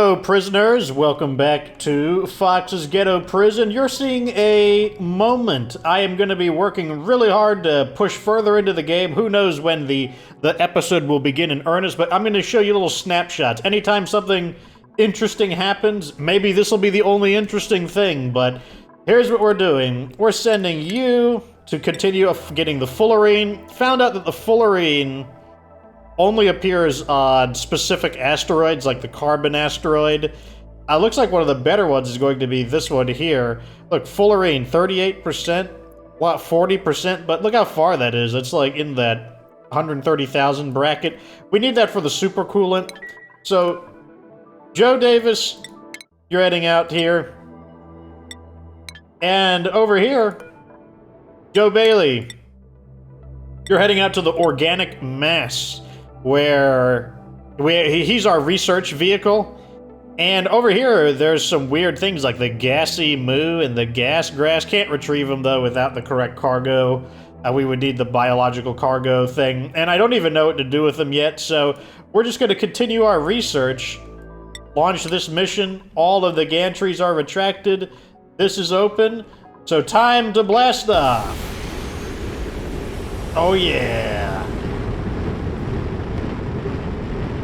Hello, prisoners. Welcome back to Fox's Ghetto Prison. You're seeing a moment. I am going to be working really hard to push further into the game. Who knows when the episode will begin in earnest, but I'm going to show you little snapshots. Anytime something interesting happens, maybe this will be the only interesting thing, but here's what we're doing. We're sending you to continue getting the fullerene. Found out that the fullerene only appears on specific asteroids, like the carbon asteroid. Looks like one of the better ones is going to be this one here. Look, fullerene, 38%, 40%, but look how far that is. It's like in that 130,000 bracket. We need that for the supercoolant. So, Joe Davis, you're heading out here. And over here, Joe Bailey, you're heading out to the organic mass, where he's our research vehicle. And over here, there's some weird things like the gassy moo and the gas grass. Can't retrieve them, though, without the correct cargo. We would need the biological cargo thing. And I don't even know what to do with them yet, so we're just going to continue our research. Launch this mission. All of the gantries are retracted. This is open. So time to blast off. Oh, yeah.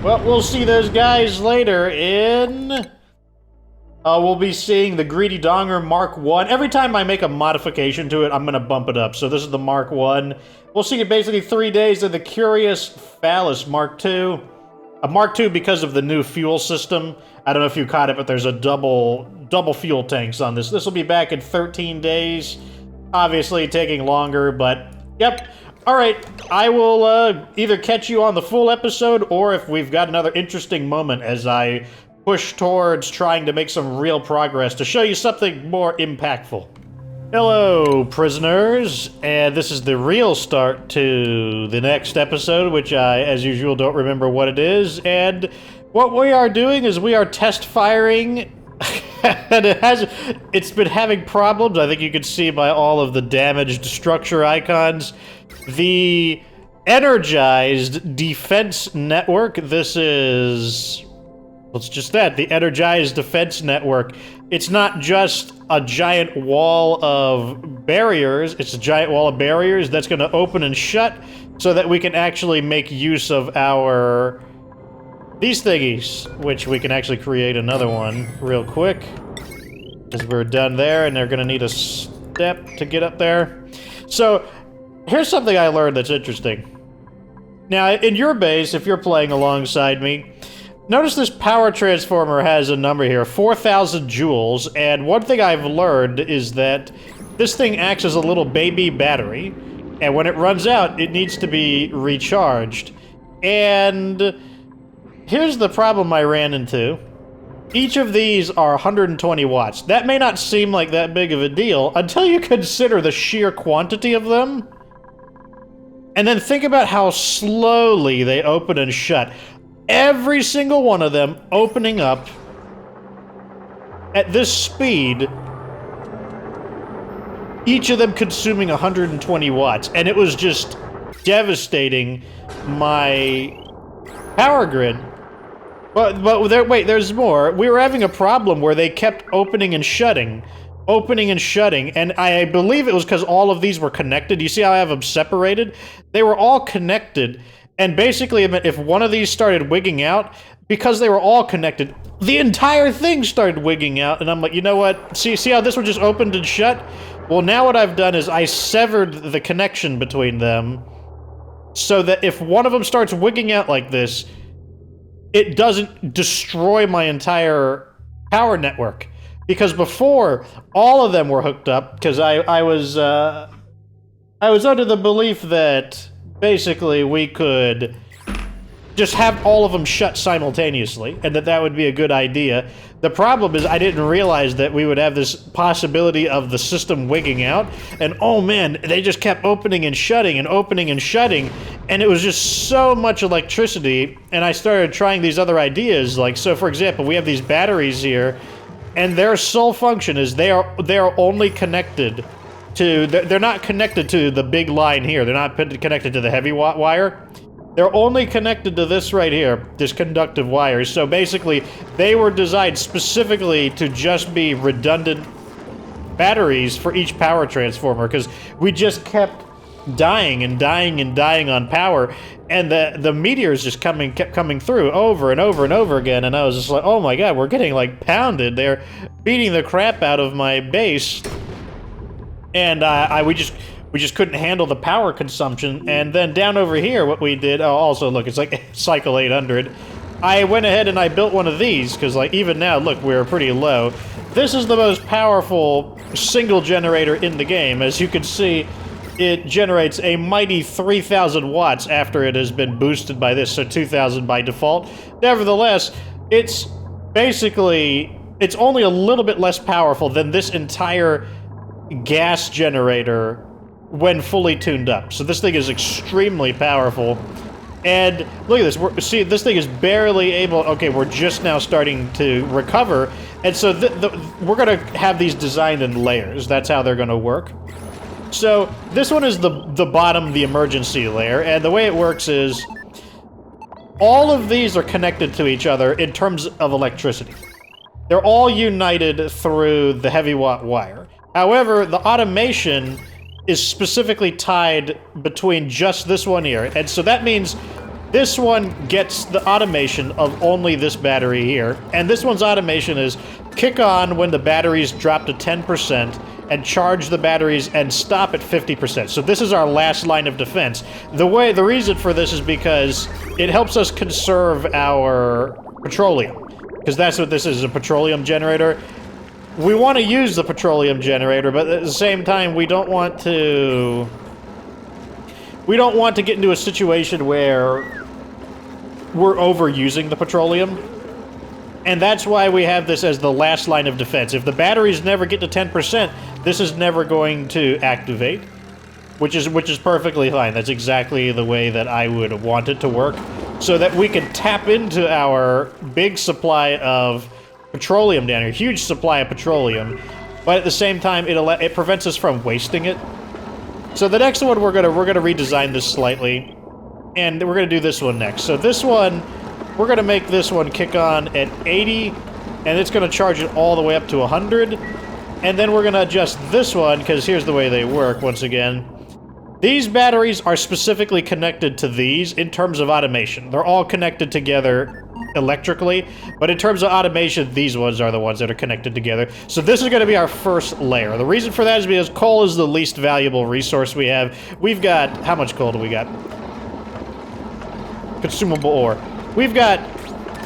Well, we'll see those guys later in... we'll be seeing the Greedy Donger Mark 1. Every time I make a modification to it, I'm going to bump it up. So this is the Mark 1. We'll see it basically 3 days of the Curious Phallus Mark 2. A Mark 2 because of the new fuel system. I don't know if you caught it, but there's a double fuel tanks on this. This will be back in 13 days. Obviously taking longer, but yep. Alright, I will either catch you on the full episode, or if we've got another interesting moment as I push towards trying to make some real progress to show you something more impactful. Hello, prisoners, and this is the real start to the next episode, which I, as usual, don't remember what it is, and what we are doing is we are test firing... and it's been having problems. I think you can see by all of the damaged structure icons. The Energized Defense Network. This is... well, it's just that. The Energized Defense Network. It's not just a giant wall of barriers. It's a giant wall of barriers that's going to open and shut so that we can actually make use of our... these thingies, which we can actually create another one real quick. Because we're done there, and they're going to need a step to get up there. So... here's something I learned that's interesting. Now, in your base, if you're playing alongside me, notice this power transformer has a number here, 4,000 joules, and one thing I've learned is that this thing acts as a little baby battery, and when it runs out, it needs to be recharged. And here's the problem I ran into. Each of these are 120 watts. That may not seem like that big of a deal until you consider the sheer quantity of them. And then think about how slowly they open and shut. Every single one of them opening up at this speed, each of them consuming 120 watts. And it was just devastating my power grid. But wait, there's more. We were having a problem where they kept opening and shutting, and I believe it was because all of these were connected. You see how I have them separated? They were all connected, and basically if one of these started wigging out, because they were all connected, the entire thing started wigging out, and I'm like, you know what? See how this one just opened and shut? Well, now what I've done is I severed the connection between them, so that if one of them starts wigging out like this, it doesn't destroy my entire power network. Because before, all of them were hooked up, because I was under the belief that basically we could just have all of them shut simultaneously, and that would be a good idea. The problem is I didn't realize that we would have this possibility of the system wigging out, and oh man, they just kept opening and shutting, and it was just so much electricity, and I started trying these other ideas, like, so for example, we have these batteries here, and their sole function is they are only connected to, they're not connected to the big line here, they're not connected to the heavy watt wire. They're only connected to this right here, this conductive wires. So basically, they were designed specifically to just be redundant batteries for each power transformer, because we just kept dying and dying and dying on power, and the meteors just kept coming through over and over and over again, and I was just like, oh my god, we're getting like pounded. They're beating the crap out of my base, and we just couldn't handle the power consumption. And then down over here, what we did, oh, also look, it's like cycle 800. I went ahead and I built one of these, because like even now, look, we're pretty low. This is the most powerful single generator in the game. As you can see, it generates a mighty 3,000 watts after it has been boosted by this, so 2,000 by default. Nevertheless, it's basically, it's only a little bit less powerful than this entire gas generator when fully tuned up. So this thing is extremely powerful. And look at this. See, this thing is barely able... Okay, we're just now starting to recover. And so we're going to have these designed in layers. That's how they're going to work. So this one is the bottom, the emergency layer. And the way it works is all of these are connected to each other in terms of electricity. They're all united through the heavy watt wire. However, the automation is specifically tied between just this one here. And so that means this one gets the automation of only this battery here. And this one's automation is kick on when the batteries drop to 10% and charge the batteries and stop at 50%. So this is our last line of defense. The reason for this is because it helps us conserve our petroleum. Because that's what this is, a petroleum generator. We want to use the petroleum generator, but at the same time, we don't want to get into a situation where we're overusing the petroleum. And that's why we have this as the last line of defense. If the batteries never get to 10%, this is never going to activate, which is perfectly fine. That's exactly the way that I would want it to work, so that we can tap into our big supply of petroleum down here, huge supply of petroleum, but at the same time, it prevents us from wasting it. So the next one, we're gonna redesign this slightly, and we're gonna do this one next. So this one, we're gonna make this one kick on at 80, and it's gonna charge it all the way up to 100, and then we're gonna adjust this one, because here's the way they work once again. These batteries are specifically connected to these in terms of automation. They're all connected together electrically, but in terms of automation, these ones are the ones that are connected together. So this is going to be our first layer. The reason for that is because coal is the least valuable resource we have. We've got... How much coal do we got? Consumable ore. We've got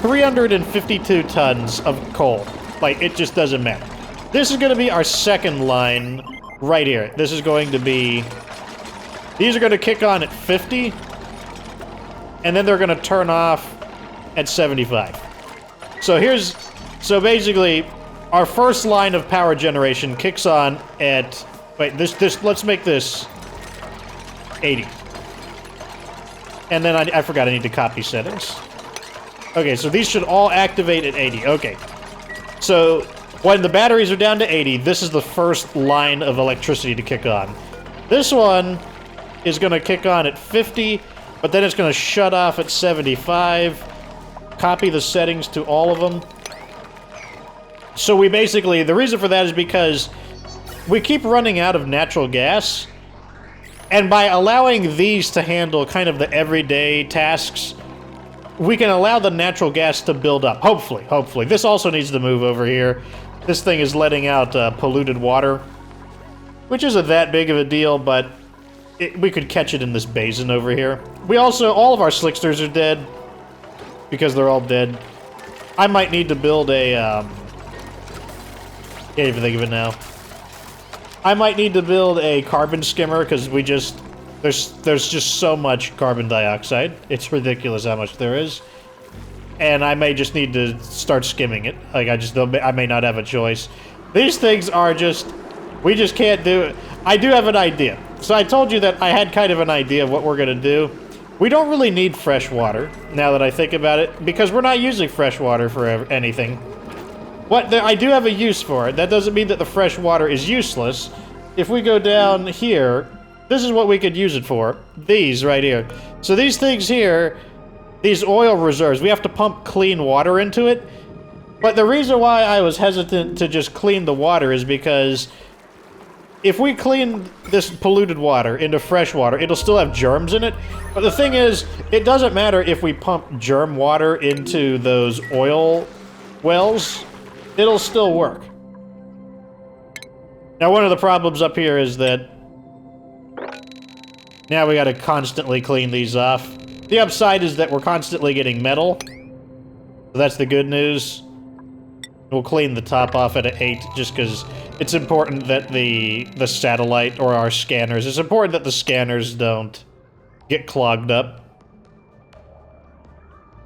352 tons of coal. Like, it just doesn't matter. This is going to be our second line right here. This is going to be... These are going to kick on at 50, and then they're going to turn off at 75. So basically, our first line of power generation kicks on at, let's make this 80. And then I forgot I need to copy settings. Okay, so these should all activate at 80. Okay. So when the batteries are down to 80, this is the first line of electricity to kick on. This one is going to kick on at 50, but then it's going to shut off at 75. Copy the settings to all of them. So we basically, the reason for that is because we keep running out of natural gas, and by allowing these to handle kind of the everyday tasks, we can allow the natural gas to build up. Hopefully. This also needs to move over here. This thing is letting out polluted water, which isn't that big of a deal, but we could catch it in this basin over here. We also, all of our slicksters are dead, because they're all dead. I might need to build a, can't even think of it now. I might need to build a carbon skimmer, because there's just so much carbon dioxide. It's ridiculous how much there is. And I may just need to start skimming it. Like, I may not have a choice. These things are just, we just can't do it. I do have an idea. So I told you that I had kind of an idea of what we're gonna do. We don't really need fresh water, now that I think about it, because we're not using fresh water for anything. I do have a use for it. That doesn't mean that the fresh water is useless. If we go down here, this is what we could use it for. These right here. So these things here, these oil reserves, we have to pump clean water into it. But the reason why I was hesitant to just clean the water is because if we clean this polluted water into fresh water, it'll still have germs in it. But the thing is, it doesn't matter if we pump germ water into those oil wells, it'll still work. Now, one of the problems up here is that now we gotta constantly clean these off. The upside is that we're constantly getting metal. So that's the good news. We'll clean the top off at an 8 just because it's important that the satellite or our scanners, it's important that the scanners don't get clogged up.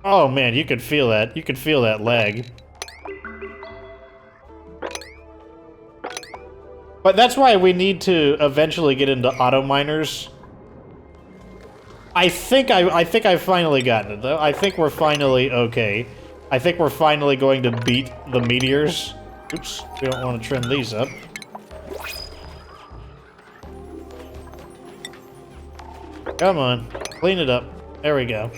Oh man, you could feel that. You could feel that lag. But that's why we need to eventually get into auto miners. I think I've finally gotten it though. I think we're finally okay. I think we're finally going to beat the meteors. Oops, we don't want to trim these up. Come on, clean it up. There we go.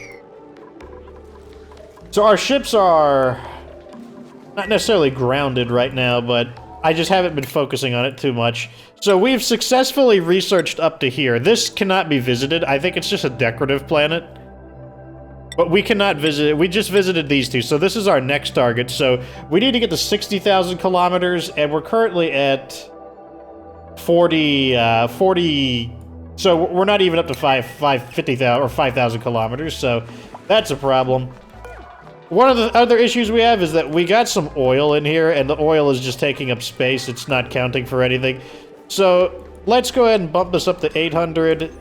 So our ships are not necessarily grounded right now, but I just haven't been focusing on it too much. So we've successfully researched up to here. This cannot be visited. I think it's just a decorative planet. But we cannot visit it. We just visited these two. So this is our next target. So we need to get to 60,000 kilometers, and we're currently at 40. So we're not even up to 50,000 or 5,000 kilometers. So that's a problem. One of the other issues we have is that we got some oil in here, and the oil is just taking up space. It's not counting for anything. So let's go ahead and bump this up to 800.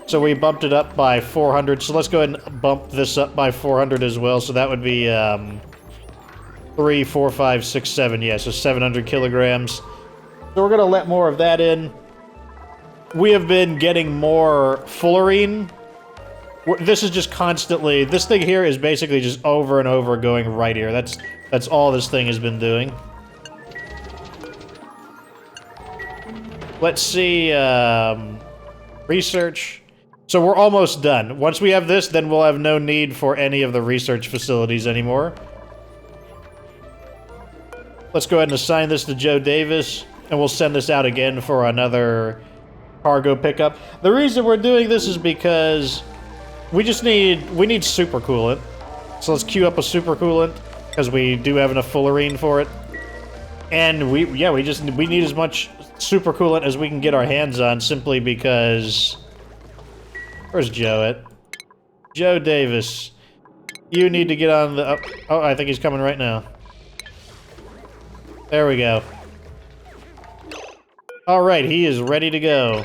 So we bumped it up by 400. So let's go ahead and bump this up by 400 as well. So that would be 3, 4, 5, 6, 7. Yeah, so 700 kilograms. So we're going to let more of that in. We have been getting more fullerene. This is just constantly... This thing here is basically just over and over going right here. That's all this thing has been doing. Let's see... research... So we're almost done. Once we have this, then we'll have no need for any of the research facilities anymore. Let's go ahead and assign this to Joe Davis, and we'll send this out again for another cargo pickup. The reason we're doing this is because we need supercoolant. So let's queue up a supercoolant, because we do have enough fullerene for it. And we need as much supercoolant as we can get our hands on, simply because... Where's Joe at? Joe Davis. You need to get on the... Oh, I think he's coming right now. There we go. Alright, he is ready to go.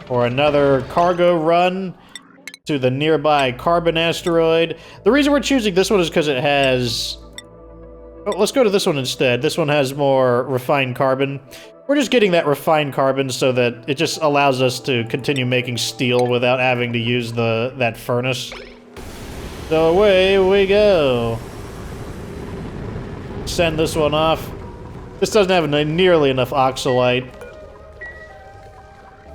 For another cargo run to the nearby carbon asteroid. The reason we're choosing this one is because it has... Oh, let's go to this one instead. This one has more refined carbon. We're just getting that refined carbon so that it just allows us to continue making steel without having to use that furnace. So away we go. Send this one off. This doesn't have nearly enough oxalite.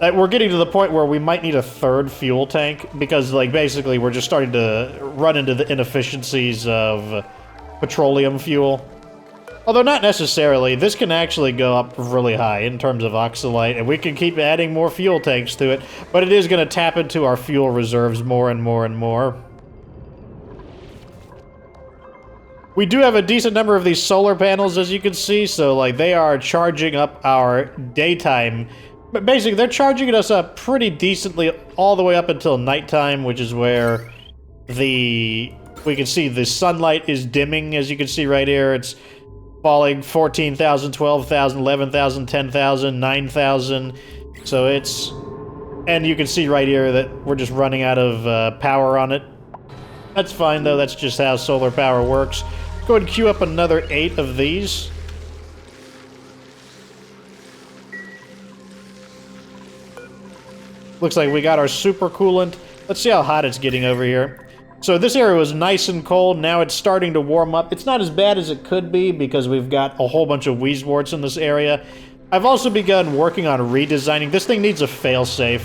We're getting to the point where we might need a third fuel tank, because, like, basically we're just starting to run into the inefficiencies of petroleum fuel. Although not necessarily. This can actually go up really high in terms of oxalite, and we can keep adding more fuel tanks to it, but it is going to tap into our fuel reserves more and more and more. We do have a decent number of these solar panels, as you can see, so, like, they are charging up our daytime. But basically, they're charging us up pretty decently all the way up until nighttime, which is where we can see the sunlight is dimming, as you can see right here. It's falling 14,000, 12,000, 11,000, 10,000, 9,000. So it's... And you can see right here that we're just running out of power on it. That's fine, though. That's just how solar power works. Go ahead and queue up another 8 of these. Looks like we got our supercoolant. Let's see how hot it's getting over here. So this area was nice and cold. Now it's starting to warm up. It's not as bad as it could be because we've got a whole bunch of wheezeworts in this area. I've also begun working on redesigning. This thing needs a failsafe.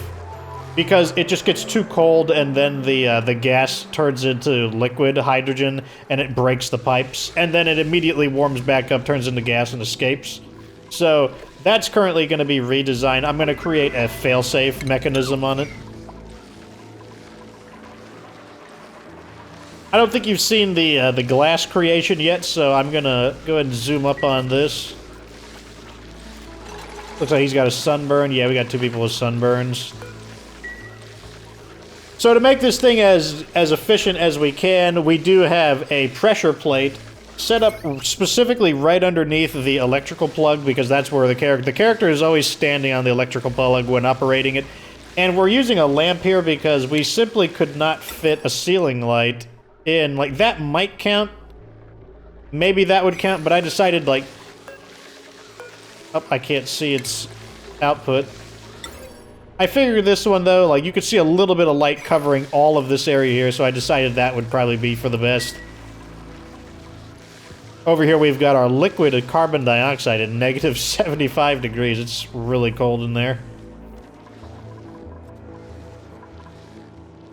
because it just gets too cold, and then the gas turns into liquid hydrogen, and it breaks the pipes, and then it immediately warms back up, turns into gas, and escapes. So that's currently going to be redesigned. I'm going to create a failsafe mechanism on it. I don't think you've seen the glass creation yet, so I'm going to go ahead and zoom up on this. Looks like he's got a sunburn. Yeah, we got 2 people with sunburns. So to make this thing as efficient as we can, we do have a pressure plate set up specifically right underneath the electrical plug, because that's where the character is always standing on the electrical plug when operating it. And we're using a lamp here because we simply could not fit a ceiling light in. Like, that might count. Maybe that would count, but I decided, like... Oh, I can't see its output. I figured this one, though, like, you could see a little bit of light covering all of this area here, so I decided that would probably be for the best. Over here, we've got our liquid carbon dioxide at negative 75 degrees. It's really cold in there.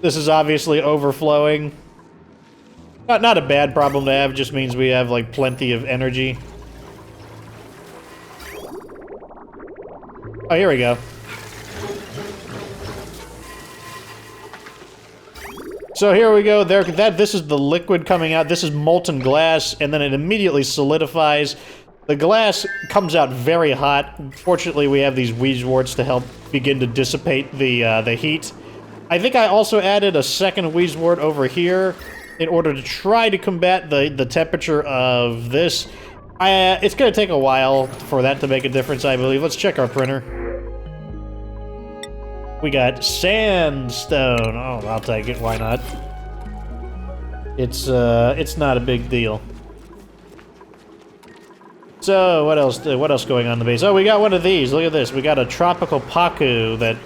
This is obviously overflowing. Not a bad problem to have, just means we have, like, plenty of energy. Oh, here we go. So here we go. This is the liquid coming out. This is molten glass, and then it immediately solidifies. The glass comes out very hot. Fortunately, we have these Weezeworts to help begin to dissipate the heat. I think I also added a second Weezewort over here in order to try to combat the temperature of this. It's going to take a while for that to make a difference, I believe. Let's check our printer. We got sandstone. Oh, I'll take it. Why not? It's not a big deal. So, what else going on in the base? Oh, we got one of these. Look at this. We got a tropical Paku that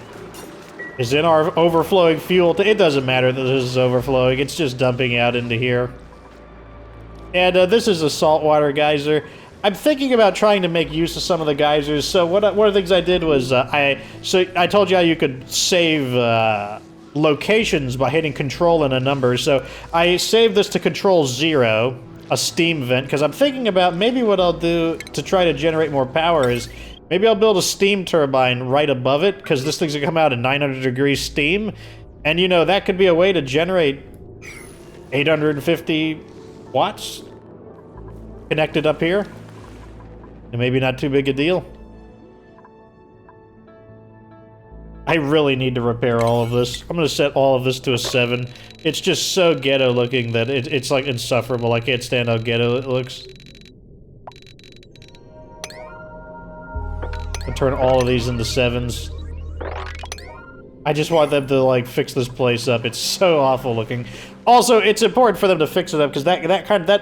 is in our overflowing fuel. It doesn't matter that this is overflowing. It's just dumping out into here. And this is a saltwater geyser. I'm thinking about trying to make use of some of the geysers. So one of the things I did was I told you how you could save locations by hitting control and a number. So I saved this to control 0, a steam vent, because I'm thinking about maybe what I'll do to try to generate more power is maybe I'll build a steam turbine right above it, because this thing's gonna come out at 900 degrees steam, and you know that could be a way to generate 850 watts connected up here. And maybe not too big a deal. I really need to repair all of this. I'm going to set all of this to a 7. It's just so ghetto looking that it's like insufferable. I can't stand how ghetto it looks. I'll turn all of these into 7s. I just want them to, like, fix this place up. It's so awful looking. Also, it's important for them to fix it up, because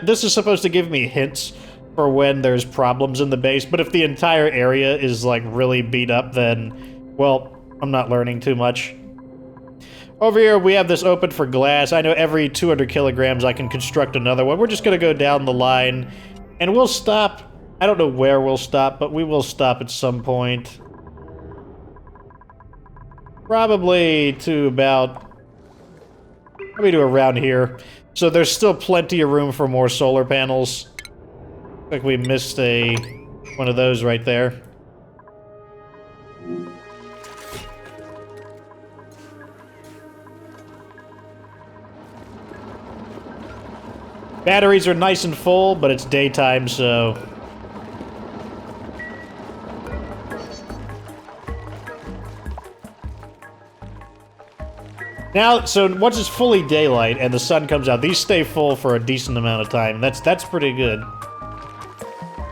this is supposed to give me hints for when there's problems in the base, but if the entire area is, like, really beat up, then, well, I'm not learning too much. Over here, we have this open for glass. I know every 200 kilograms I can construct another one. We're just gonna go down the line, and we'll stop. I don't know where we'll stop, but we will stop at some point. Probably to about... Probably to around here. So there's still plenty of room for more solar panels. Like we missed one of those right there. Batteries are nice and full, but it's daytime, so... Now, so once it's fully daylight and the sun comes out, these stay full for a decent amount of time. That's pretty good.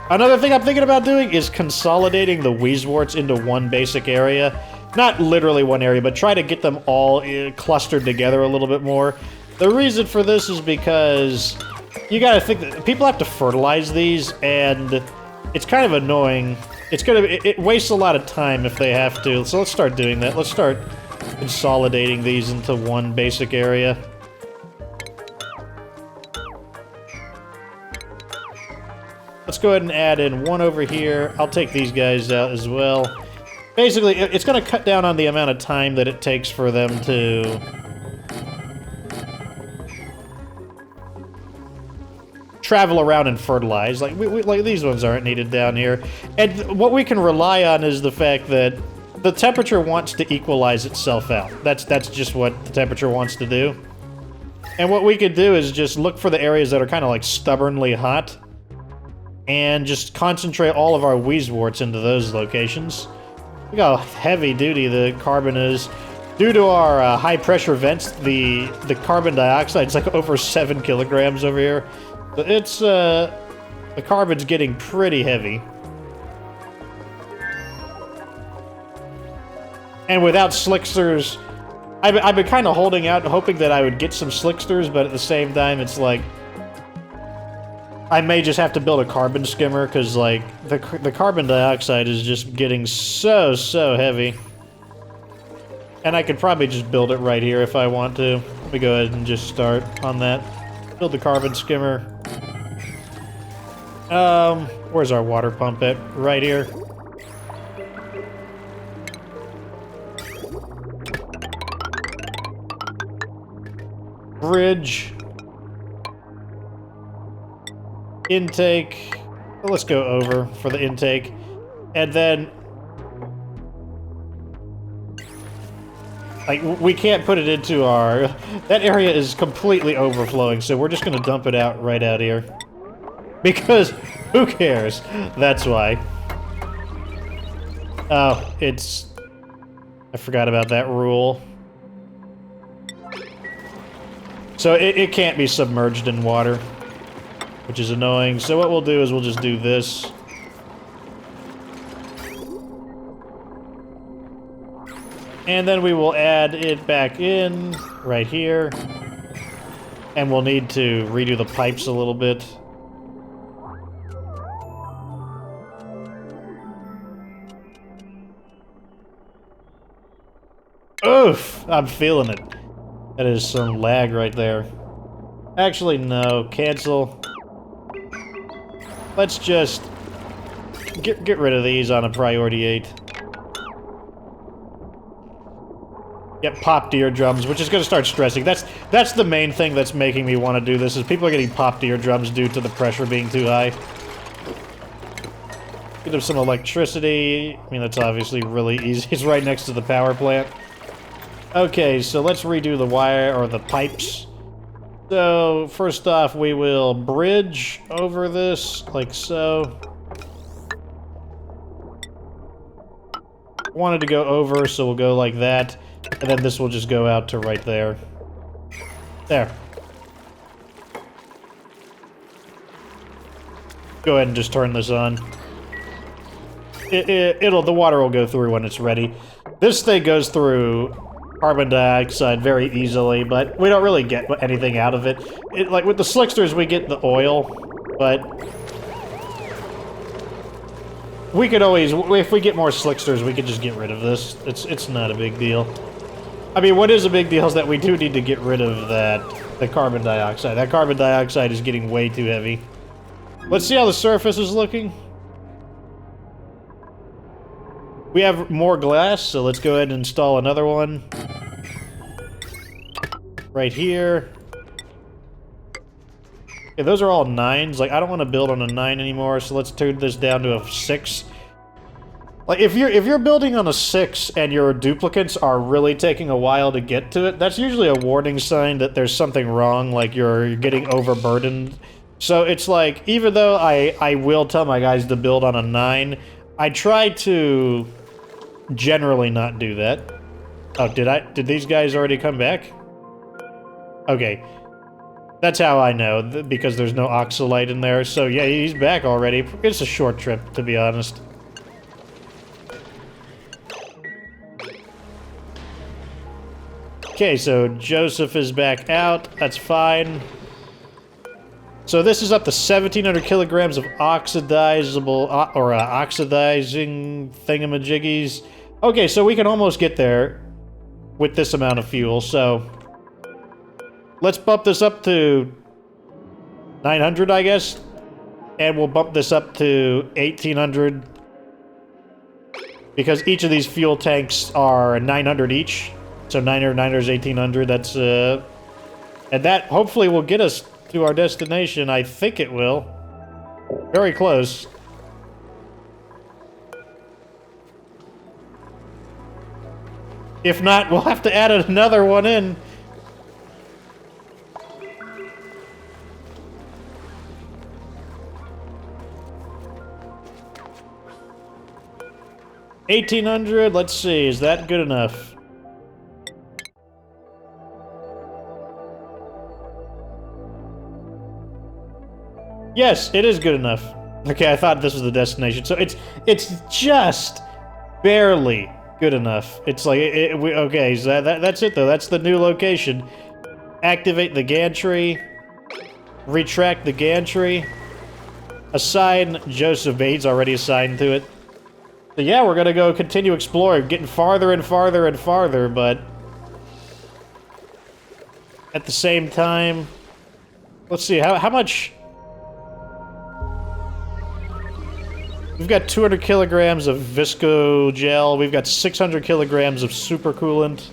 Another thing I'm thinking about doing is consolidating the Weezeworts into one basic area. Not literally one area, but try to get them all clustered together a little bit more. The reason for this is because you gotta think that people have to fertilize these, and it's kind of annoying. It wastes a lot of time if they have to, so let's start doing that. Let's start consolidating these into one basic area. Let's go ahead and add in one over here. I'll take these guys out as well. Basically, it's going to cut down on the amount of time that it takes for them to travel around and fertilize. Like, like these ones aren't needed down here. And what we can rely on is the fact that the temperature wants to equalize itself out. That's just what the temperature wants to do. And what we could do is just look for the areas that are kind of like stubbornly hot and just concentrate all of our Wheezeworts into those locations. Look how heavy duty the carbon is. Due to our high pressure vents, the carbon dioxide is like over 7 kilograms over here. So it's, the carbon's getting pretty heavy. And without slicksters, I've been kind of holding out, hoping that I would get some slicksters, but at the same time, it's like, I may just have to build a carbon skimmer, because, like, the carbon dioxide is just getting so heavy. And I could probably just build it right here if I want to. Let me go ahead and just start on that. Build the carbon skimmer. Where's our water pump at? Right here. Bridge. Intake. Well, let's go over for the intake. And then... like, we can't put it into our... that area is completely overflowing, so we're just gonna dump it out right out here. Because, who cares? That's why. Oh, it's... I forgot about that rule. So it can't be submerged in water, which is annoying. So what we'll do is we'll just do this. And then we will add it back in right here. And we'll need to redo the pipes a little bit. Oof! I'm feeling it. That is some lag right there. Actually, no. Cancel. Let's just get rid of these on a priority 8. Yep, popped eardrums, which is going to start stressing. That's the main thing that's making me want to do this, is people are getting popped eardrums due to the pressure being too high. Get them some electricity. I mean, that's obviously really easy. It's right next to the power plant. Okay, so let's redo the wire, or the pipes. So, first off, we will bridge over this, like so. Wanted to go over, so we'll go like that. And then this will just go out to right there. There. Go ahead and just turn this on. The water will go through when it's ready. This thing goes through carbon dioxide very easily, but we don't really get anything out of it. Like with the slicksters, we get the oil, but we could always, if we get more slicksters, we could just get rid of this. It's not a big deal. I mean, what is a big deal is that we do need to get rid of the carbon dioxide. That carbon dioxide is getting way too heavy. Let's see how the surface is looking. We have more glass, so let's go ahead and install another one. Right here. Okay, those are all 9s. Like, I don't want to build on a 9 anymore, so let's turn this down to a 6. Like, if you're building on a 6 and your duplicates are really taking a while to get to it, that's usually a warning sign that there's something wrong, like you're getting overburdened. So it's like, even though I will tell my guys to build on a 9, I try to generally not do that. Oh, did these guys already come back? Okay. That's how I know, because there's no oxalite in there. So yeah, he's back already. It's a short trip, to be honest. Okay, so Joseph is back out. That's fine. So this is up to 1,700 kilograms of oxidizable, or oxidizing thingamajiggies. Okay, so we can almost get there with this amount of fuel, so let's bump this up to 900, I guess, and we'll bump this up to 1,800. Because each of these fuel tanks are 900 each. So 900 is 1800. That's, and that hopefully will get us to our destination. I think it will. Very close. If not, we'll have to add another one in. $1,800, let's see, is that good enough? Yes, it is good enough. Okay, I thought this was the destination. So it's just barely good enough. It's like, okay, so that's it though. That's the new location. Activate the gantry. Retract the gantry. Assign Joseph Bates, already assigned to it. So yeah, we're gonna go continue exploring, getting farther and farther and farther, but at the same time, let's see, how much... We've got 200 kilograms of visco gel, we've got 600 kilograms of super coolant.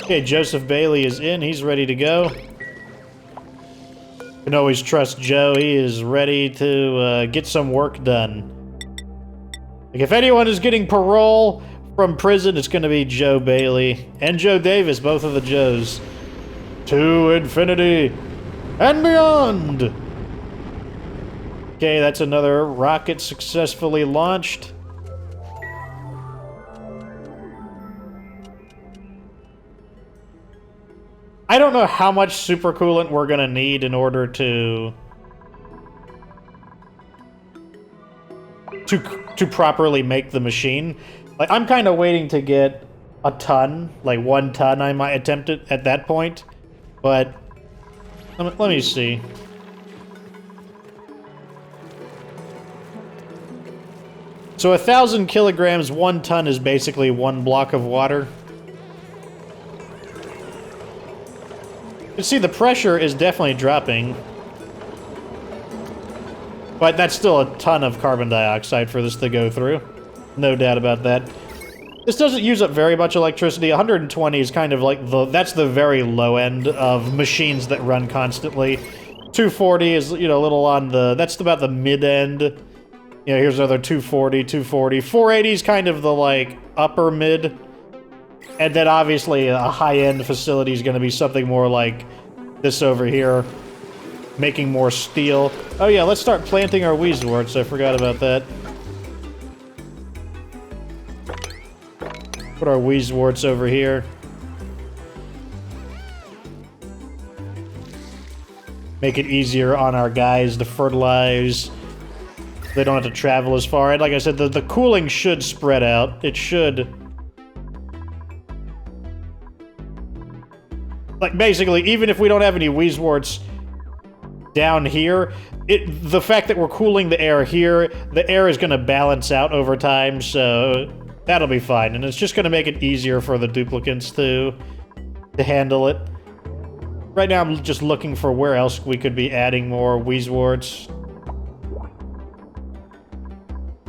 Okay, Joseph Bailey is in, he's ready to go. You can always trust Joe, he is ready to get some work done. Like, if anyone is getting parole from prison, it's gonna be Joe Bailey. And Joe Davis, both of the Joes. To infinity and beyond! Okay, that's another rocket successfully launched. I don't know how much supercoolant we're gonna need in order to properly make the machine. Like, I'm kind of waiting to get a ton, like 1 ton. I might attempt it at that point, but let me see. So 1,000 kilograms, 1 ton is basically 1 block of water. You can see the pressure is definitely dropping. But that's still a ton of carbon dioxide for this to go through. No doubt about that. This doesn't use up very much electricity. 120 is kind of like that's the very low end of machines that run constantly. 240 is, you know, a little on the... That's about the mid-end. You know, here's another 240, 240. 480 is kind of the, like, upper mid. And then, obviously, a high-end facility is going to be something more like this over here. Making more steel. Oh, yeah, let's start planting our Weezeworts. I forgot about that. Put our Weezeworts over here. Make it easier on our guys to fertilize. They don't have to travel as far. And like I said, the cooling should spread out. It should. Like, basically, even if we don't have any Weezeworts down here, the fact that we're cooling the air here, the air is going to balance out over time, so that'll be fine. And it's just going to make it easier for the duplicants to handle it. Right now, I'm just looking for where else we could be adding more Weezeworts.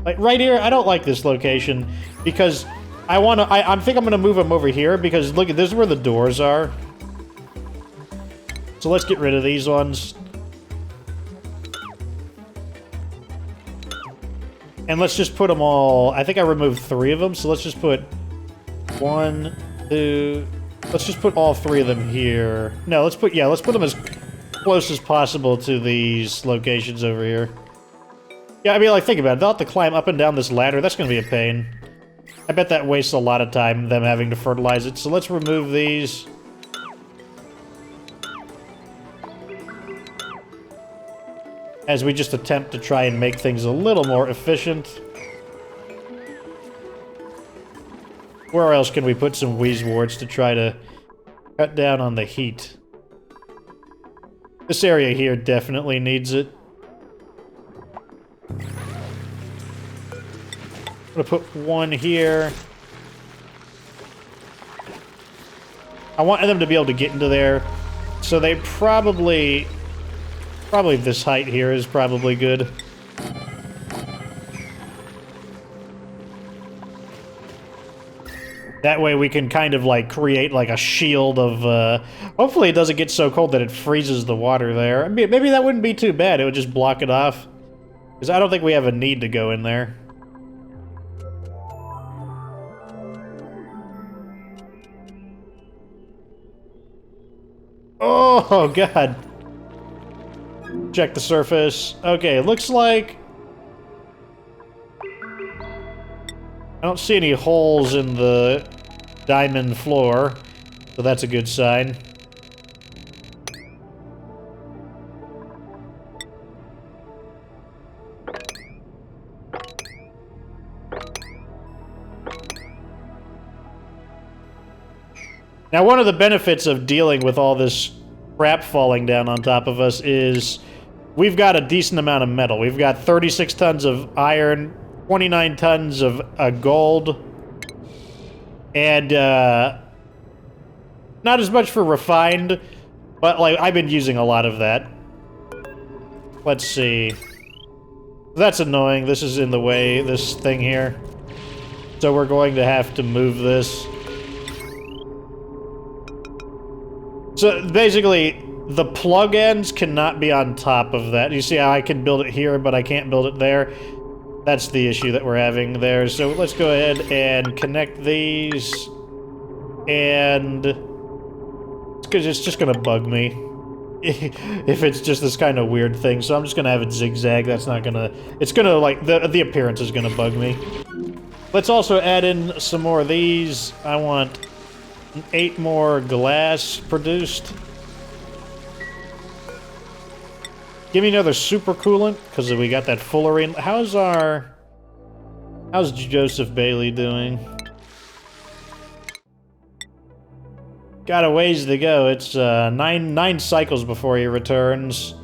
Like, right here, I don't like this location, because I think I'm gonna move them over here, because look, this is where the doors are. So let's get rid of these ones. And let's just put them all... I think I removed 3 of them, so let's just put 1, 2... Let's just put all 3 of them here. No, let's put them as close as possible to these locations over here. Yeah, I mean, like, think about it. They'll have to climb up and down this ladder. That's gonna be a pain. I bet that wastes a lot of time, them having to fertilize it. So let's remove these. As we just attempt to try and make things a little more efficient. Where else can we put some Weezeworts to try to cut down on the heat? This area here definitely needs it. I'm gonna put 1 here. I want them to be able to get into there. So they probably this height here is probably good. That way we can kind of like create like a shield of, hopefully it doesn't get so cold that it freezes the water there. I mean, maybe that wouldn't be too bad. It would just block it off. Because I don't think we have a need to go in there. Oh, God. Check the surface. Okay, looks like... I don't see any holes in the diamond floor, so that's a good sign. Now, one of the benefits of dealing with all this crap falling down on top of us is we've got a decent amount of metal. We've got 36 tons of iron, 29 tons of gold, and not as much for refined, but like I've been using a lot of that. Let's see. That's annoying. This is in the way, this thing here. So we're going to have to move this. So basically, the plug ends cannot be on top of that. You see how I can build it here, but I can't build it there? That's the issue that we're having there. So let's go ahead and connect these. And... because it's just gonna bug me. If it's just this kind of weird thing. So I'm just gonna have it zigzag. That's not gonna... it's gonna, like, the appearance is gonna bug me. Let's also add in some more of these. I want 8 more glass produced. Give me another super coolant, because we got that fullerene. How's Joseph Bailey doing? Got a ways to go. It's nine cycles before he returns.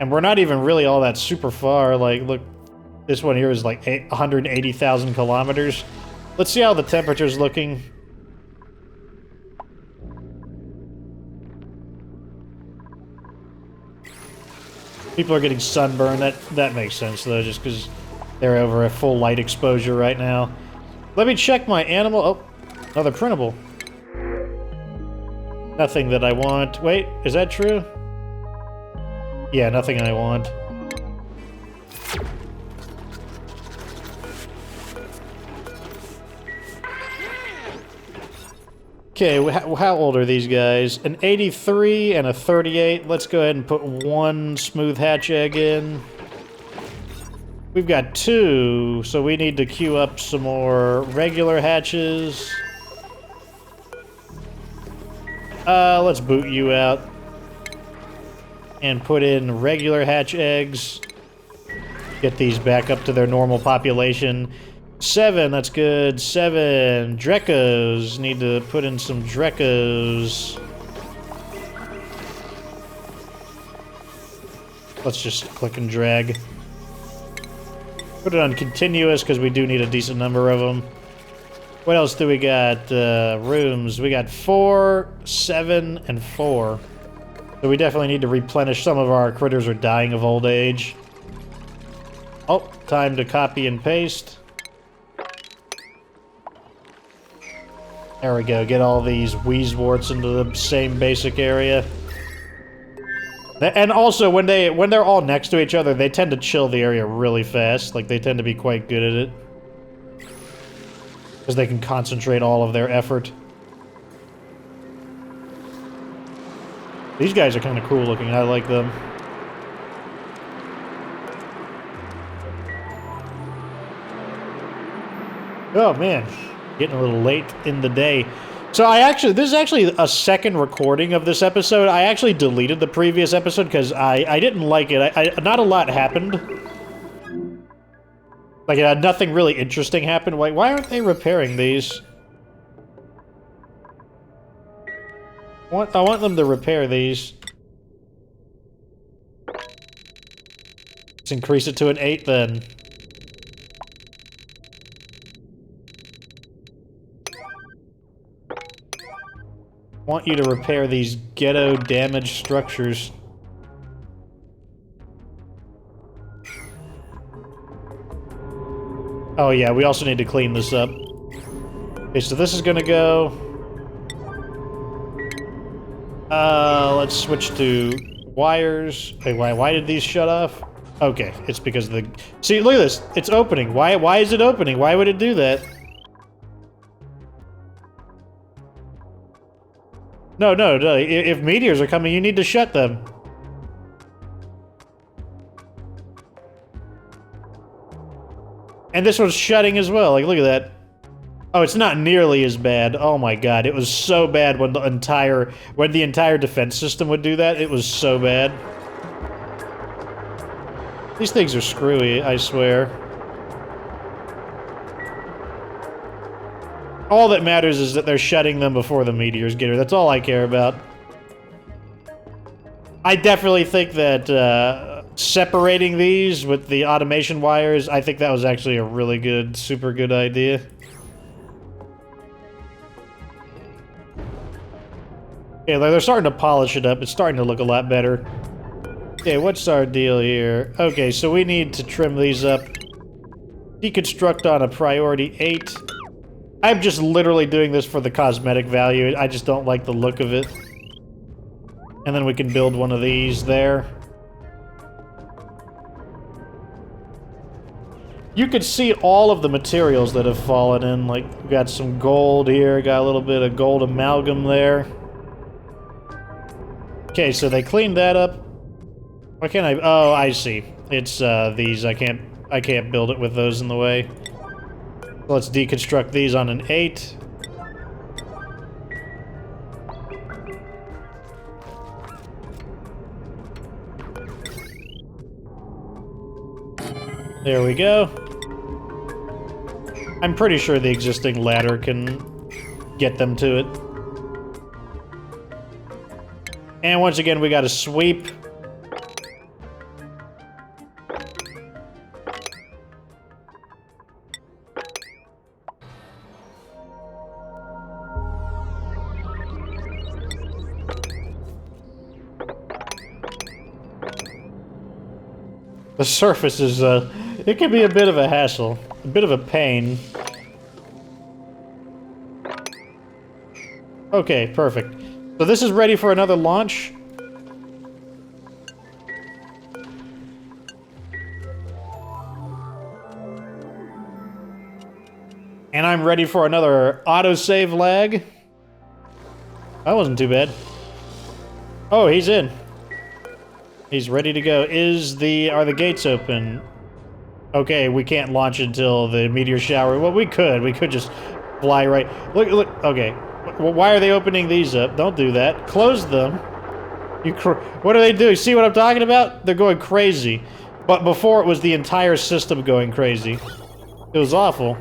And we're not even really all that super far. Like, look, this one here is like 180,000 kilometers. Let's see how the temperature's looking. People are getting sunburned. That makes sense, though, just because they're over a full light exposure right now. Let me check my animal... oh, another printable. Nothing that I want. Wait, is that true? Yeah, nothing I want. Okay, how old are these guys? An 83 and a 38. Let's go ahead and put 1 smooth hatch egg in. We've got 2, so we need to queue up some more regular hatches. Let's boot you out. And put in regular hatch eggs. Get these back up to their normal population. 7, that's good. 7. Drecos. Need to put in some Drecos. Let's just click and drag. Put it on continuous, because we do need a decent number of them. What else do we got? Rooms. We got 4, 7, and 4. So we definitely need to replenish. Some of our critters are dying of old age. Oh, time to copy and paste. There we go. Get all these wheezeworts into the same basic area. And also, when they're all next to each other, they tend to chill the area really fast. Like, they tend to be quite good at it. Because they can concentrate all of their effort. These guys are kind of cool looking. I like them. Oh, man. Getting a little late in the day. So this is actually a second recording of this episode. I actually deleted the previous episode because I didn't like it. Not a lot happened. Like, nothing really interesting happened. Why aren't they repairing these? I want them to repair these. Let's increase it to an 8 then. Want you to repair these ghetto damaged structures. Oh yeah, we also need to clean this up. Okay, so this is gonna go... let's switch to wires. Hey, why did these shut off? Okay, it's because of the... See, look at this. It's opening. Why is it opening? Why would it do that? No. If meteors are coming, you need to shut them. And this one's shutting as well. Like, look at that. Oh, it's not nearly as bad. Oh my god, it was so bad when the entire defense system would do that. It was so bad. These things are screwy, I swear. All that matters is that they're shutting them before the meteors get here. That's all I care about. I definitely think that separating these with the automation wires, I think that was actually a really good, super good idea. Okay, they're starting to polish it up. It's starting to look a lot better. Okay, what's our deal here? Okay, so we need to trim these up. Deconstruct on a priority 8. I'm just literally doing this for the cosmetic value. I just don't like the look of it. And then we can build one of these there. You could see all of the materials that have fallen in. Like, we got some gold here, got a little bit of gold amalgam there. Okay, so they cleaned that up. Why can't I? Oh, I see. It's these. I can't build it with those in the way. Let's deconstruct these on an 8. There we go. I'm pretty sure the existing ladder can get them to it. And once again, we got a sweep. The surface is, it can be a bit of a hassle, a bit of a pain. Okay, perfect. So this is ready for another launch. And I'm ready for another autosave lag. That wasn't too bad. Oh, he's in. He's ready to go. Are the gates open? Okay, we can't launch until the meteor shower. Well, we could just fly right. Look, okay. Well, why are they opening these up? Don't do that. Close them. What are they doing? See what I'm talking about? They're going crazy. But before it was the entire system going crazy. It was awful.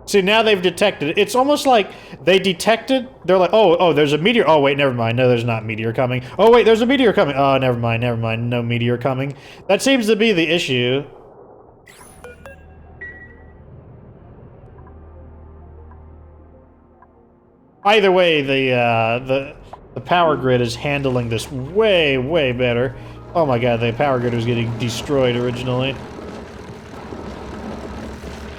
See, now they've detected it. It's almost like they detected. They're like, oh, there's a meteor. Oh, wait, never mind. No, there's not a meteor coming. Oh, wait, there's a meteor coming. Oh, never mind. No meteor coming. That seems to be the issue. Either way, the power grid is handling this way better. Oh my god, the power grid was getting destroyed originally.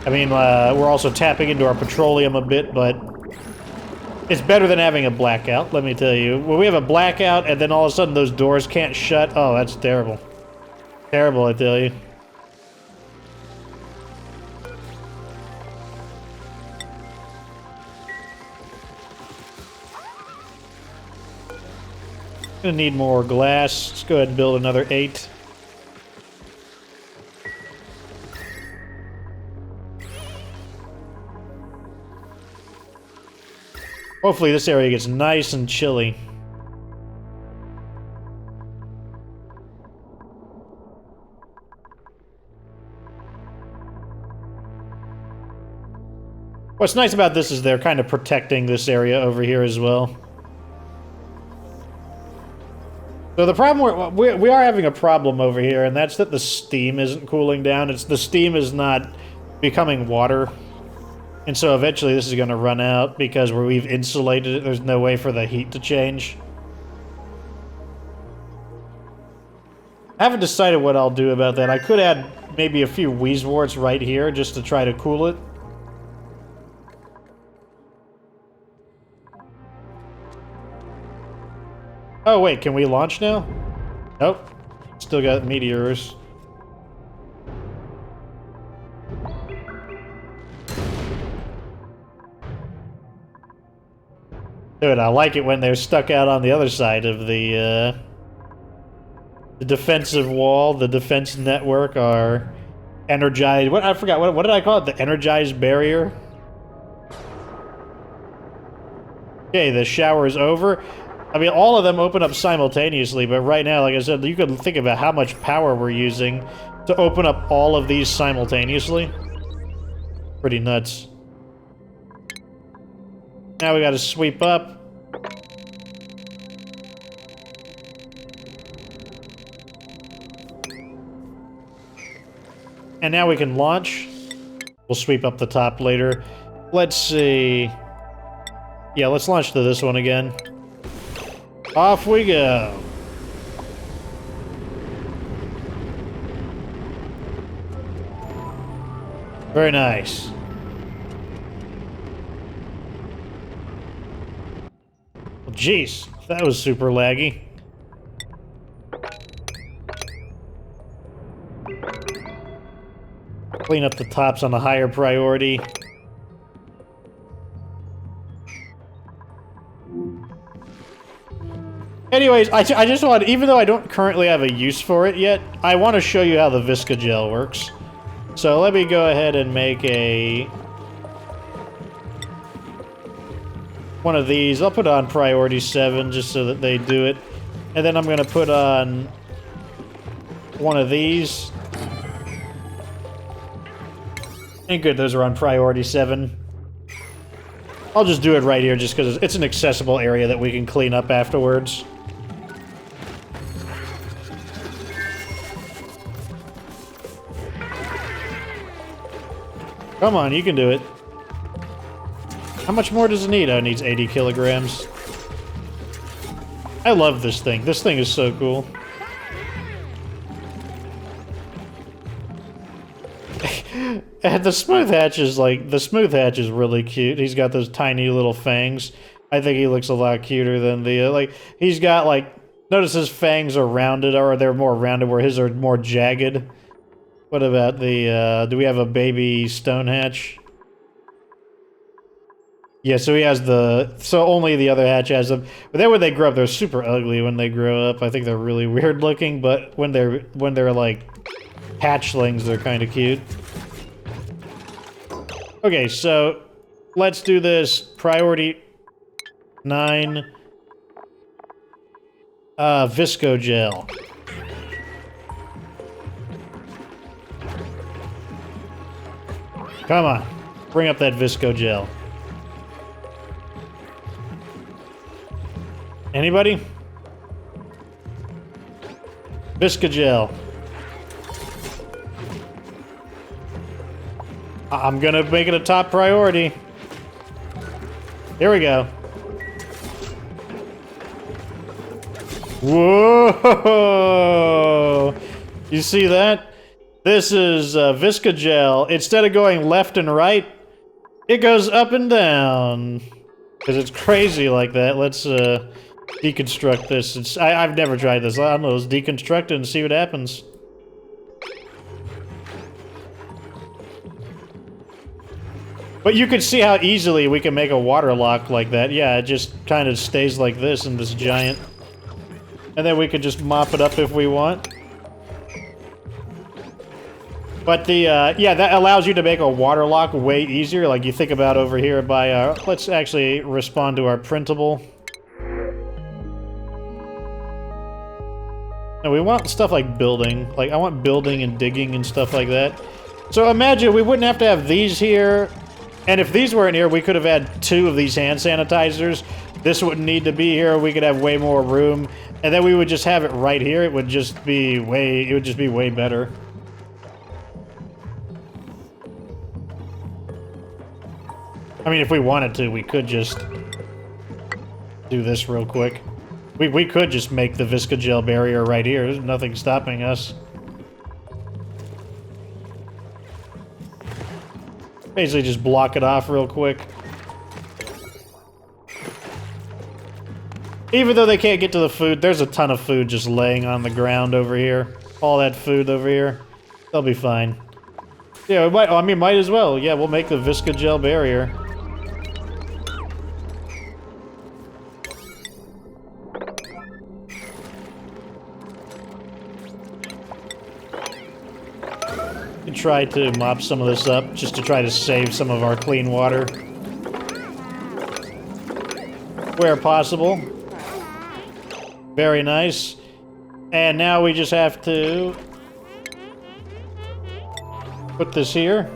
I mean, we're also tapping into our petroleum a bit, but it's better than having a blackout, let me tell you. When we have a blackout and then all of a sudden those doors can't shut, oh, that's terrible. Terrible, I tell you. Gonna need more glass. Let's go ahead and build another 8. Hopefully this area gets nice and chilly. What's nice about this is they're kind of protecting this area over here as well. So the problem, we are having a problem over here, and that's that the steam isn't cooling down. The steam is not becoming water. And so eventually this is going to run out because where we've insulated it, there's no way for the heat to change. I haven't decided what I'll do about that. I could add maybe a few Wheezeworts right here just to try to cool it. Oh wait, can we launch now? Nope. Still got meteors. Dude, I like it when they're stuck out on the other side of the defensive wall, the defense network, are energized. What I forgot. What did I call it? The energized barrier. Okay, the shower is over. I mean, all of them open up simultaneously, but right now, like I said, you can think about how much power we're using to open up all of these simultaneously. Pretty nuts. Now we gotta sweep up. And now we can launch. We'll sweep up the top later. Let's see. Yeah, let's launch to this one again. Off we go. Very nice. Well, jeez, that was super laggy. Clean up the tops on a higher priority. Anyways, I just want, even though I don't currently have a use for it yet, I want to show you how the Visca Gel works. So let me go ahead and make one of these. I'll put on priority 7 just so that they do it. And then I'm going to put on one of these. And good, those are on priority 7. I'll just do it right here just because it's an accessible area that we can clean up afterwards. Come on, you can do it. How much more does it need? Oh, it needs 80 kilograms. I love this thing. This thing is so cool. And the smooth hatch is like, the smooth hatch is really cute. He's got those tiny little fangs. I think he looks a lot cuter than the, like, he's got like, notice his fangs are rounded, or they're more rounded where his are more jagged. What about the, do we have a baby stone hatch? Yeah, so he has the, so only the other hatch has them. But then when they grow up, they're super ugly when they grow up. I think they're really weird looking, but when they're like hatchlings, they're kind of cute. Okay, so let's do this. Priority 9. Visco Gel. Come on, bring up that Visco Gel. Anybody? Visca Gel. I'm gonna make it a top priority. Here we go. Whoa! You see that? This is Visca Gel. Instead of going left and right, it goes up and down. Because it's crazy like that. Let's deconstruct this. I've never tried this. I don't know. Let's deconstruct it and see what happens. But you can see how easily we can make a water lock like that. Yeah, it just kind of stays like this in this giant. And then we could just mop it up if we want. But the, yeah, that allows you to make a water lock way easier. Like you think about over here by our, let's actually respond to our printable. No, we want stuff like building. Like, I want building and digging and stuff like that. So imagine we wouldn't have to have these here. And if these weren't here, we could have had 2 of these hand sanitizers. This wouldn't need to be here. We could have way more room. And then we would just have it right here. It would just be way better. I mean, if we wanted to, we could just do this real quick. We could just make the Visca Gel barrier right here. There's nothing stopping us. Basically just block it off real quick. Even though they can't get to the food, there's a ton of food just laying on the ground over here. All that food over here. They'll be fine. Yeah, we might, I mean, might as well. Yeah, we'll make the Visca Gel barrier. We try to mop some of this up, just to try to save some of our clean water. Where possible. Very nice. And now we just have to put this here.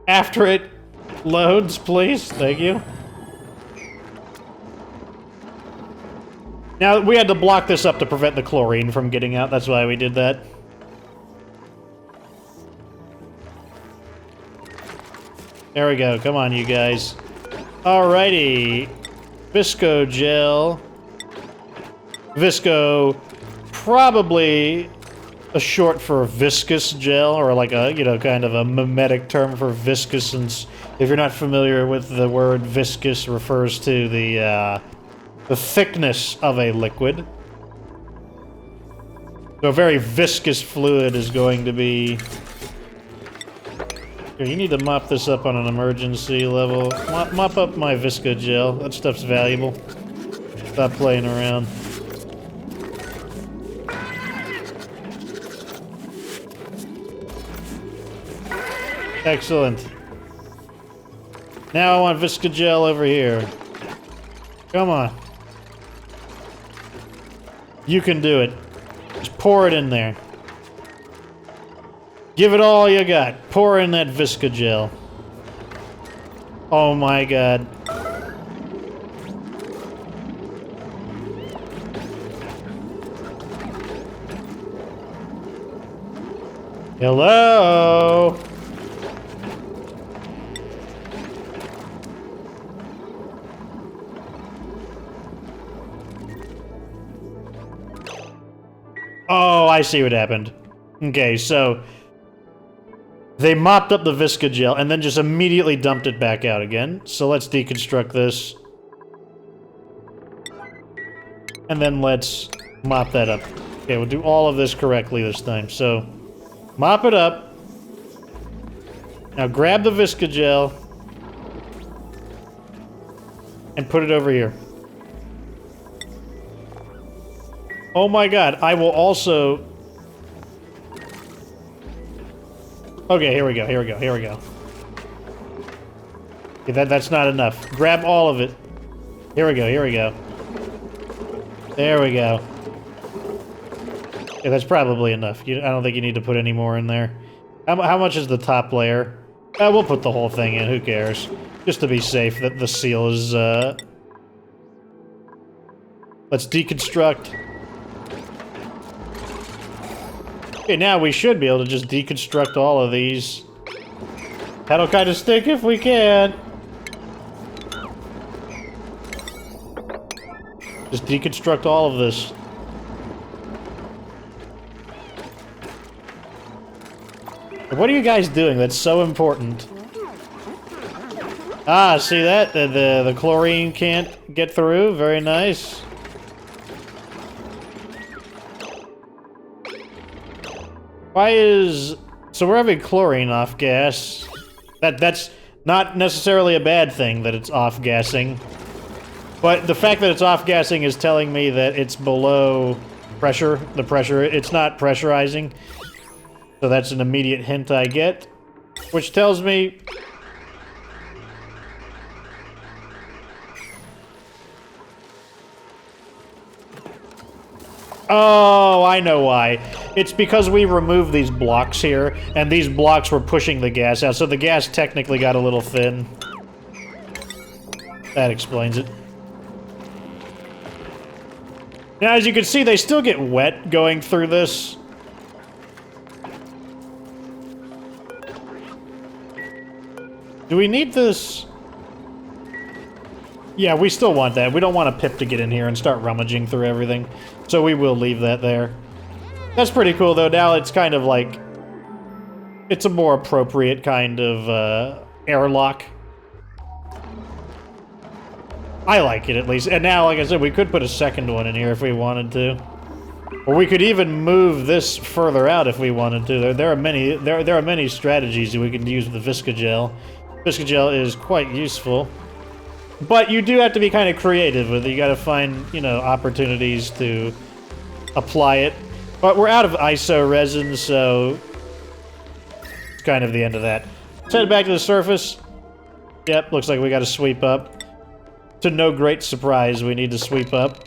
After it loads, please. Thank you. Now, we had to block this up to prevent the chlorine from getting out. That's why we did that. There we go. Come on, you guys. Alrighty. Visco gel. Visco, probably a short for viscous gel, or like a, you know, kind of a mimetic term for viscous, since if you're not familiar with the word viscous, refers to the thickness of a liquid. So a very viscous fluid is going to be... Here, you need to mop this up on an emergency level. Mop up my Visco gel. That stuff's valuable. Stop playing around. Excellent. Now I want Visco gel over here. Come on. You can do it. Just pour it in there. Give it all you got. Pour in that Visco gel. Oh my god. Hello? Oh, I see what happened. Okay, so they mopped up the Visco gel and then just immediately dumped it back out again. So let's deconstruct this. And then let's mop that up. Okay, we'll do all of this correctly this time. So, mop it up. Now grab the Visco gel and put it over here. Oh my god, I will also... Okay, here we go, here we go, here we go. Okay, that's not enough. Grab all of it. Here we go, here we go. There we go. Yeah, that's probably enough. I don't think you need to put any more in there. How much is the top layer? We'll put the whole thing in, who cares? Just to be safe that the seal is, Let's deconstruct. Okay, now we should be able to just deconstruct all of these. That'll kind of stick if we can. Just deconstruct all of this. What are you guys doing? That's so important. Ah, see that? The chlorine can't get through. Very nice. Why is... So we're having chlorine off-gas. That's not necessarily a bad thing that it's off-gassing. But the fact that it's off-gassing is telling me that it's below pressure. The pressure, it's not pressurizing. So that's an immediate hint I get. Which tells me... Oh, I know why. It's because we removed these blocks here, and these blocks were pushing the gas out, so the gas technically got a little thin. That explains it. Now, as you can see, they still get wet going through this. Do we need this? Yeah, we still want that. We don't want a pip to get in here and start rummaging through everything. So we will leave that there. That's pretty cool, though. Now it's kind of like... It's a more appropriate kind of airlock. I like it, at least. And now, like I said, we could put a second one in here if we wanted to. Or we could even move this further out if we wanted to. There are many strategies that we can use with the Viscogel. Viscogel is quite useful. But you do have to be kind of creative with it. You gotta find, you know, opportunities to apply it. But we're out of ISO resin, so it's kind of the end of that. Let's head back to the surface. Yep, looks like we gotta sweep up. To no great surprise, we need to sweep up.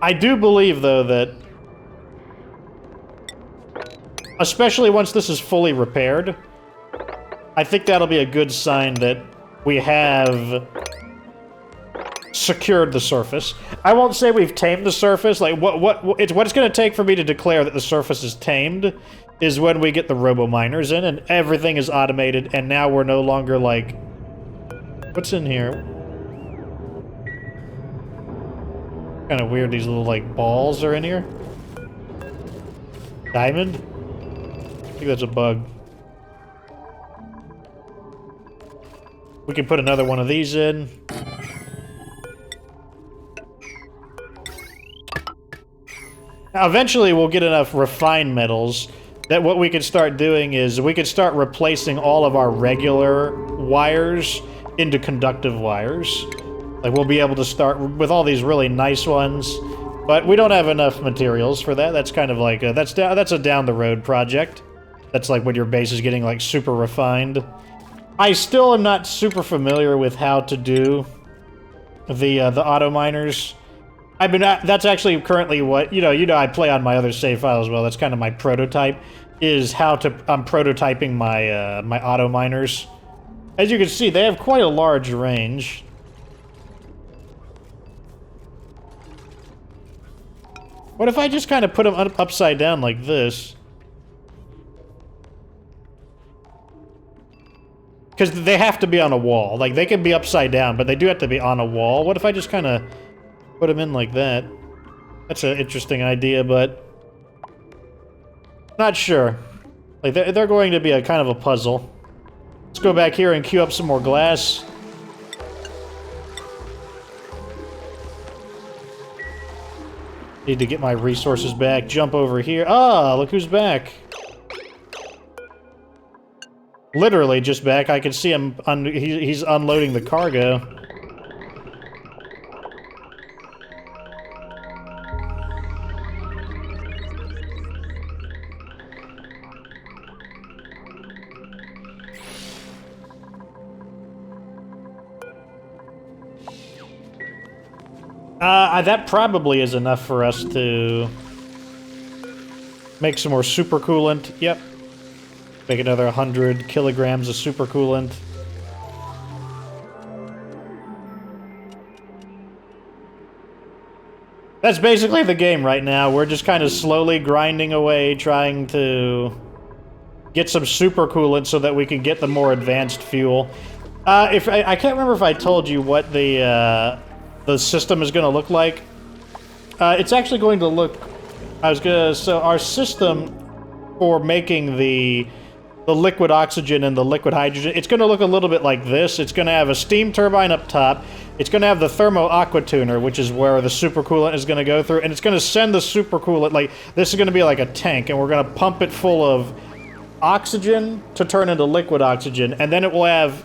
I do believe, though, that especially once this is fully repaired, I think that'll be a good sign that we have secured the surface. I won't say we've tamed the surface. Like, what it's going to take for me to declare that the surface is tamed is when we get the robo-miners in and everything is automated, and now we're no longer like... What's in here? Kind of weird, these little, like, balls are in here. Diamond? I think that's a bug. We can put another one of these in. Now, eventually we'll get enough refined metals that what we could start doing is we could start replacing all of our regular wires into conductive wires. Like, we'll be able to start with all these really nice ones, but we don't have enough materials for that. That's kind of like a, that's a down-the-road project. That's like when your base is getting, like, super refined. I still am not super familiar with how to do the auto miners. I've been that's actually currently what, you know, I play on my other save file as well. That's kind of my prototype, is how to, I'm prototyping my, my auto miners. As you can see, they have quite a large range. What if I just kind of put them upside down like this? Because they have to be on a wall. Like, they can be upside down, but they do have to be on a wall. What if I just kind of put them in like that? That's an interesting idea, but... not sure. Like, they're going to be a kind of a puzzle. Let's go back here and queue up some more glass. Need to get my resources back. Jump over here. Ah, look who's back. Literally just back. I can see him. He's unloading the cargo. That probably is enough for us to make some more supercoolant. Yep. Make another 100 kilograms of supercoolant. That's basically the game right now. We're just kind of slowly grinding away, trying to get some supercoolant so that we can get the more advanced fuel. I can't remember if I told you what the system is going to look like. It's actually going to look... So our system for making the liquid oxygen and the liquid hydrogen, it's going to look a little bit like this. It's going to have a steam turbine up top. It's going to have the thermo aqua tuner, which is where the supercoolant is going to go through, and it's going to send the supercoolant, like, this is going to be like a tank, and we're going to pump it full of oxygen to turn into liquid oxygen, and then it will have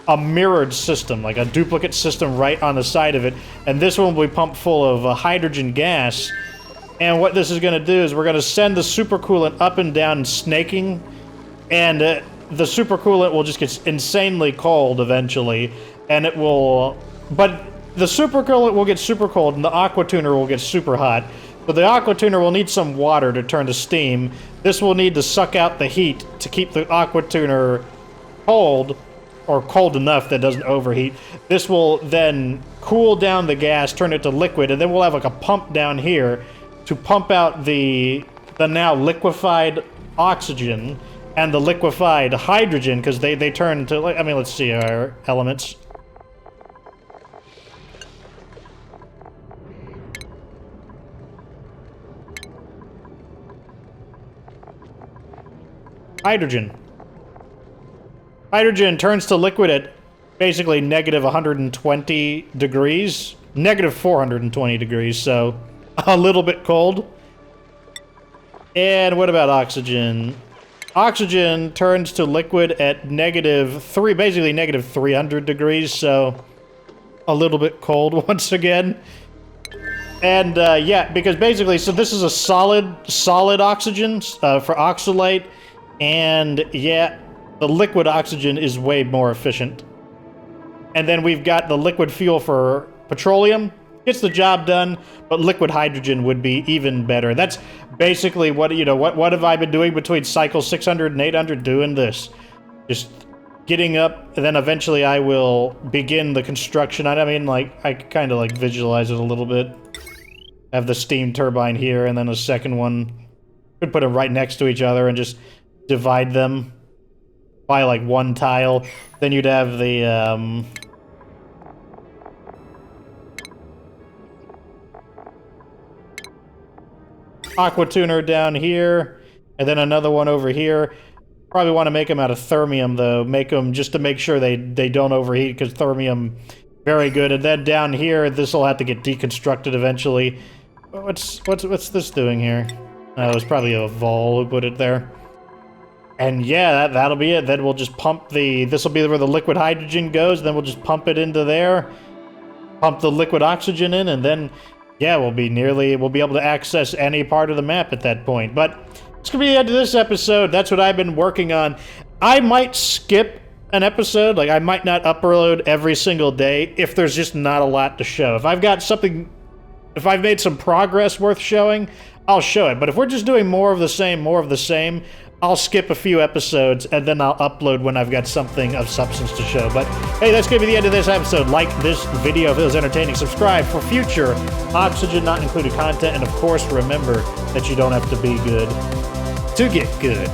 a mirrored system, like a duplicate system right on the side of it, and this one will be pumped full of hydrogen gas. And what this is going to do is we're going to send the supercoolant up and down snaking, and the supercoolant will just get insanely cold eventually, and it will... But the supercoolant will get super cold, and the aqua tuner will get super hot. But the aqua tuner will need some water to turn to steam. This will need to suck out the heat to keep the aqua tuner cold, or cold enough that it doesn't overheat. This will then cool down the gas, turn it to liquid, and then we'll have like a pump down here to pump out the now liquefied oxygen and the liquefied hydrogen, because they turn to, I mean, let's see our elements. Hydrogen. Hydrogen turns to liquid at basically negative 120 degrees. Negative 420 degrees, so a little bit cold. And what about oxygen? Oxygen turns to liquid at basically negative 300 degrees, so a little bit cold once again. And yeah, because basically, so this is a solid oxygen for oxalate, and yeah, the liquid oxygen is way more efficient. And then we've got the liquid fuel for petroleum. Gets the job done, but liquid hydrogen would be even better. That's basically what, you know, what have I been doing between cycle 600 and 800? Doing this. Just getting up, and then eventually I will begin the construction. I mean, like, I kind of, like, visualize it a little bit. Have the steam turbine here, and then a second one. Could put them right next to each other and just divide them by, like, one tile. Then you'd have the, aqua tuner down here, and then another one over here. Probably want to make them out of thermium, though. Make them just to make sure they don't overheat, because thermium, very good. And then down here, this will have to get deconstructed eventually. What's this doing here? Oh, it was probably a vol who put it there. And yeah, that'll be it. Then we'll just pump this will be where the liquid hydrogen goes, then we'll just pump it into there. Pump the liquid oxygen in, and then yeah, we'll be able to access any part of the map at that point. But it's gonna be the end of this episode. That's what I've been working on. I might skip an episode, like I might not upload every single day if there's just not a lot to show. If I've got something, if I've made some progress worth showing, I'll show it. But if we're just doing more of the same, I'll skip a few episodes, and then I'll upload when I've got something of substance to show. But, hey, that's going to be the end of this episode. Like this video if it was entertaining. Subscribe for future Oxygen Not Included content. And, of course, remember that you don't have to be good to get good.